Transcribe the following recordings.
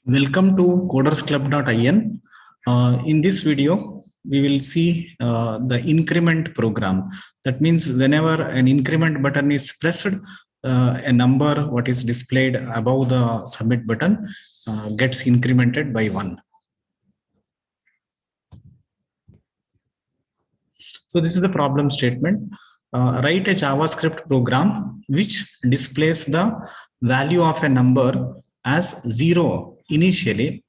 Welcome to codersclub.in. In this video, we will see the increment program. That means whenever an increment button is pressed, a number what is displayed above the submit button gets incremented by 1. So this is the problem statement. Write a JavaScript program which displays the value of a number as 0 initially.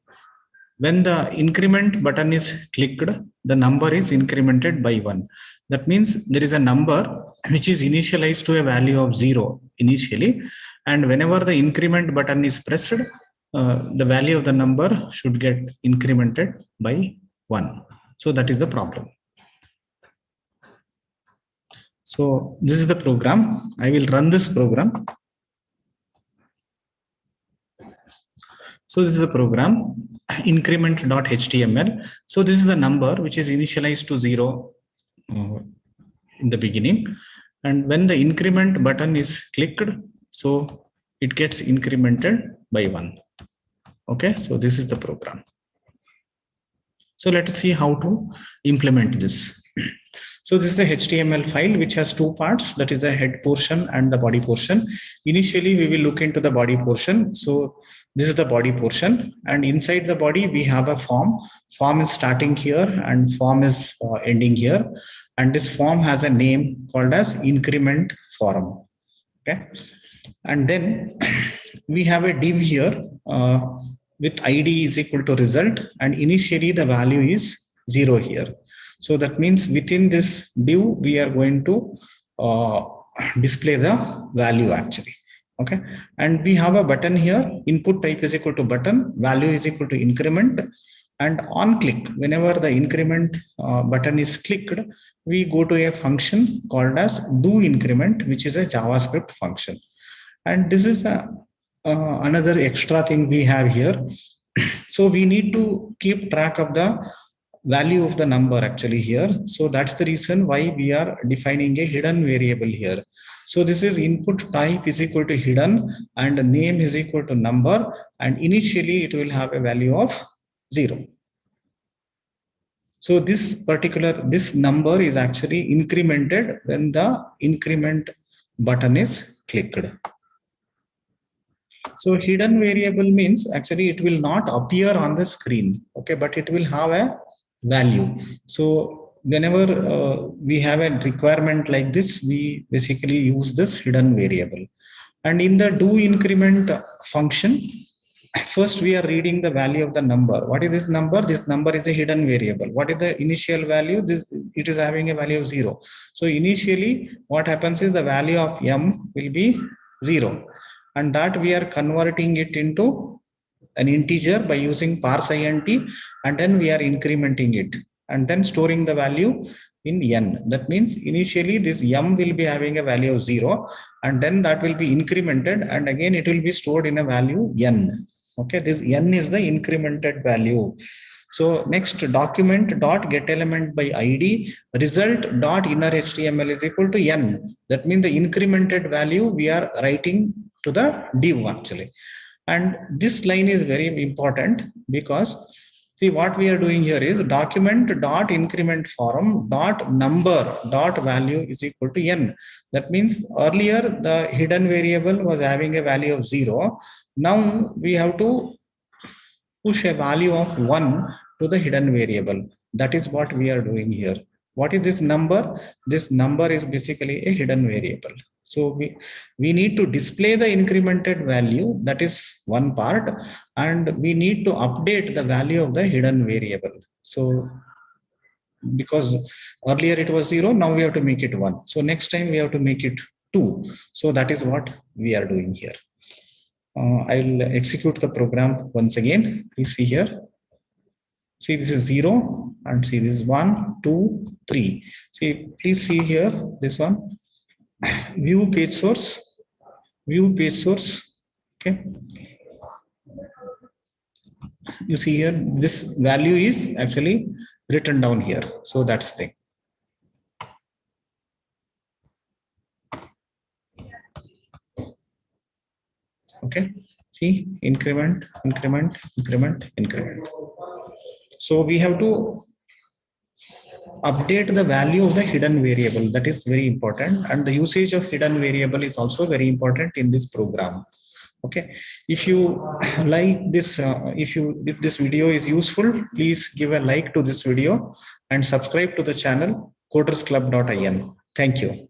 When the increment button is clicked, the number is incremented by 1. That means there is a number which is initialized to a value of 0 initially, and whenever the increment button is pressed, the value of the number should get incremented by 1. So that is the problem. So this is the program. I will run this program. So this is the program, increment.html. So this is the number which is initialized to 0 in the beginning. And when the increment button is clicked, so it gets incremented by 1. Okay, so this is the program. So let's see how to implement this. So this is a HTML file which has two parts, that is the head portion and the body portion. Initially, we will look into the body portion. So this is the body portion, and inside the body, we have a form. Form is starting here and form is ending here. And this form has a name called as increment form. Okay. And then we have a div here with ID is equal to result, and initially the value is 0 here. So that means within this div, we are going to display the value actually. Okay. And we have a button here, input type is equal to button, value is equal to increment. And on click, whenever the increment button is clicked, we go to a function called as do increment, which is a JavaScript function. And this is another extra thing we have here. So we need to keep track of the value of the number actually here. So that's the reason why we are defining a hidden variable here. So this is input type is equal to hidden and name is equal to number, and initially it will have a value of 0. So this number is actually incremented when the increment button is clicked. So hidden variable means actually it will not appear on the screen, okay, but it will have a value. So whenever we have a requirement like this, we basically use this hidden variable. And in the do increment function, first we are reading the value of the number. What is this number? This number is a hidden variable. What is the initial value? It is having a value of 0. So initially what happens is the value of m will be 0, and that we are converting it into an integer by using parseInt, and then we are incrementing it and then storing the value in n. That means initially this m will be having a value of 0, and then that will be incremented, and again it will be stored in a value n. Okay, this n is the incremented value. So next, document dot get element by id result dot inner HTML is equal to n. That means the incremented value we are writing to the div actually. And this line is very important because see what we are doing here is document dot increment form dot number dot value is equal to n. That means earlier the hidden variable was having a value of 0. Now we have to push a value of 1 to the hidden variable. That is what we are doing here. What is this number? This number is basically a hidden variable. So we need to display the incremented value, that is one part, and we need to update the value of the hidden variable. So because earlier it was 0, now we have to make it 1. So next time we have to make it 2. So that is what we are doing here. I'll execute the program once again. Please see here. See, this is 0, and see this is 1, 2, 3. See, please see here this one. View page source, okay. You see here, this value is actually written down here. So that's the thing. Okay, see, increment, increment, increment, increment. So we have to update the value of the hidden variable. That is very important, and the usage of hidden variable is also very important in this program. Okay, if you like this, if this video is useful, please give a like to this video and subscribe to the channel codersclub.in. Thank you.